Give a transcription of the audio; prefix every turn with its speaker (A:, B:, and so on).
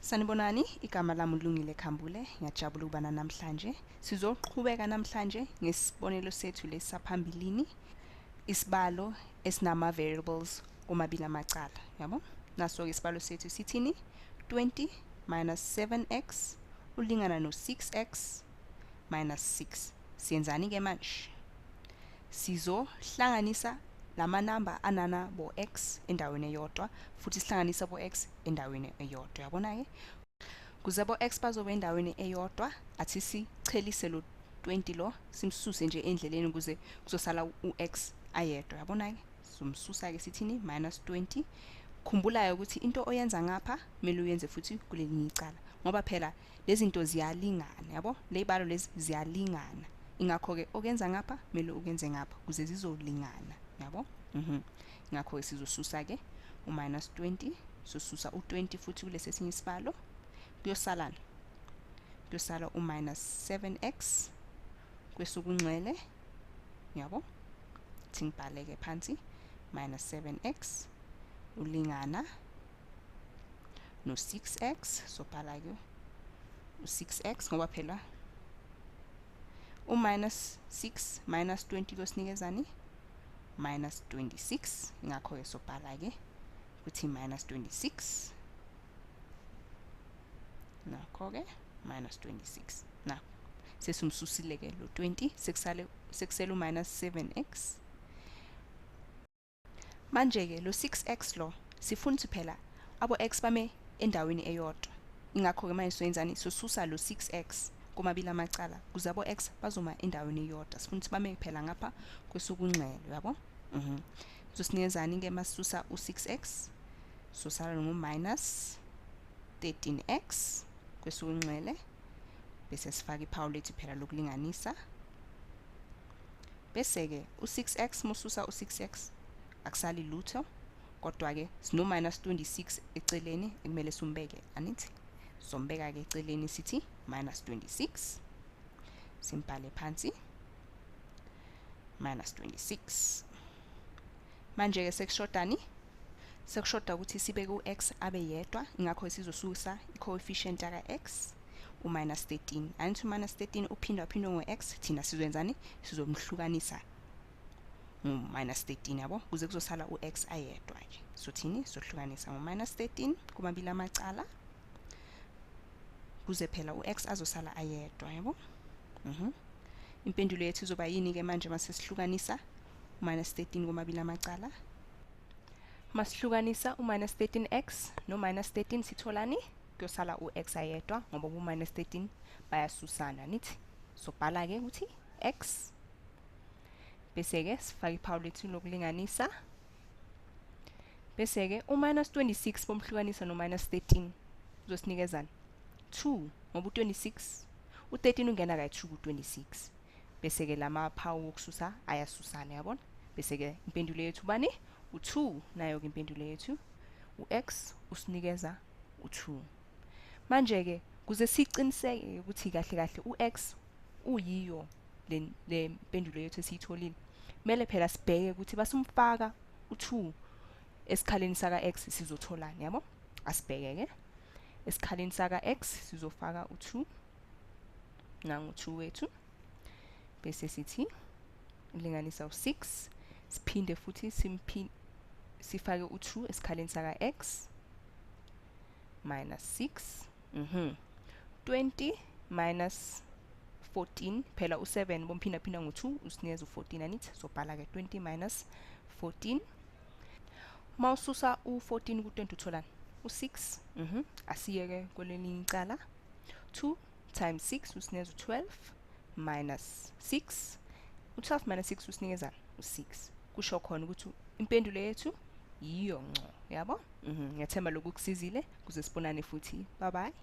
A: Sanibonani, igama lami uLungile Khambule. Ngiyajabula ukuba namhlanje. Sizoqhubeka namhlanje ngesibonelo sethu lesaphambilini, isibalo esinama variables omabili amacala, yabo? Naso ke isibalo sethu sithini? 20 minus 7x ulingana no 6x minus 6. Siyenzani ke manje? Sizohlanganisa lama namba anana bo x endaweni eyodwa futhi sihlanganisa bo x endaweni eyodwa, yabona ke? Kuze bo x bazobe endaweni eyodwa, athi sichelise lo 20 lo simsuse nje endleleni ukuze kuzosala u-x ayedwa, yabona ke? Somsusa ke sithini? Minus 20. Khumbulayo ukuthi into oyenza ngapha kumele uyenze futhi kulelinye icala, ngoba phela lezi zinto ziyalingana, yabo? Lezibalo lezi ziyalingana. Ingakho ke okenza ngapha kumele ukenze ngapha ukuze zizolingana, yabo? Ingakho ke sizosusa ke u-minus 20, sosusa u-20 futhi kulesi esinye isibalo. Kuyosalana? Kuyosala u-minus 7x kwesokunxele, yabo? Thingibhale ke phansi, minus 7x ulingana no 6x, sobhala ke u-6x ngoba phela u-minus 6 minus 20 kuyosinikezani? Minus 26. Ingakho ke sobhala ke kuthi minus 26. Nakho ke minus 26. Na sesumsusile ke lo 20, sekusele u-minus 7x. Manje ke lo 6x lo sifuna ukuthi phela abo x bame endaweni eyodwa. Ingakho ke manje soyenzani? Sosusa lo 6x komabili amacala kuze abo x bazoma endaweni eyodwa. Sifuna ukuthi bame phela ngapha kwesokunxele, yabo? Zosinikezani ke masisusa u-6x? Sosala ngo-minus 13x kwesokunxele bese sifaka iphawu lethu phela lokulinganisa. Bese ke u-6x mususa u-6x akusali lutho, kodwa ke sino minus 26 eceleni ekumele simbeke, anithi? Sombeka ke eceleni sithi minus 26. Simbhale phansi minus 26. Manje ke sekushodani? Sekushoda ukuthi sibeke u-x abe yedwa, ingakho sizosusa i-coefficient ka x u-minus 13. Anithi u-minus 13 uphindwa ngo-x, thina sizowenzani? Sizomhlukanisa ngo-minus 13, yabo? Kuze kuzosala u-x ayedwa nje. So thini? Sohlukanisa ngo-minus 13 kumabili amacala kuze phela u-x azosala ayedwa, yabo? Impendulo yethu izoba yini ke manje mase sihlukanisa u-minus 13 kumabili amacala? Masihlukanisa u-minus 13x no-minus 13 sitholani? Kuyosala u-x ayedwa ngoba u-minus 13 bayasusana, nithi? Sobhala ke ukuthi x bese ke sifaka iphawu lethu lokulinganisa. Bese ke u-minus 26 bomhlukanisa no-minus 13 uzosinikezani? 2 ngoba u-26 u-13 ungena kayi-2 ku-26. Bese ke lama phawu wokususa ayasusana, yabona? Bese ke impendulo yethu bani? U2. Nayo ke impendulo yethu u-x usinikeza u2. Manje ke kuze siqiniseke ukuthi kahle kahle u-x uyiyo le impendulo yethu esiyitholile, kumele phela sibheke ukuthi basumfaka u2 esikhaleni saka x sizotholani, yabo? Asibheke ke esikhaleni saka x sizofaka u2 nangu 2 wethu bese sithi ulinganisa u6, siphinde futhi sifake u2 esikhaleni saka x minus 6. 20 minus 14 phela u7 bomphinda phinda ngo2 usinikeza u14, anithi? Sobhala ke 20 minus 14. Mawususa u14 ku20 utholani? U6. Asiyeke kwelinye icala. 2 times 6 usinikeza u12 minus 6. U12 minus 6 usinikezani? U6. Kusho khona ukuthi impendulo yethu yiyo ngco, yabo? Ngiyathemba lokhu kusizile kuze sibonane futhi. Bye bye.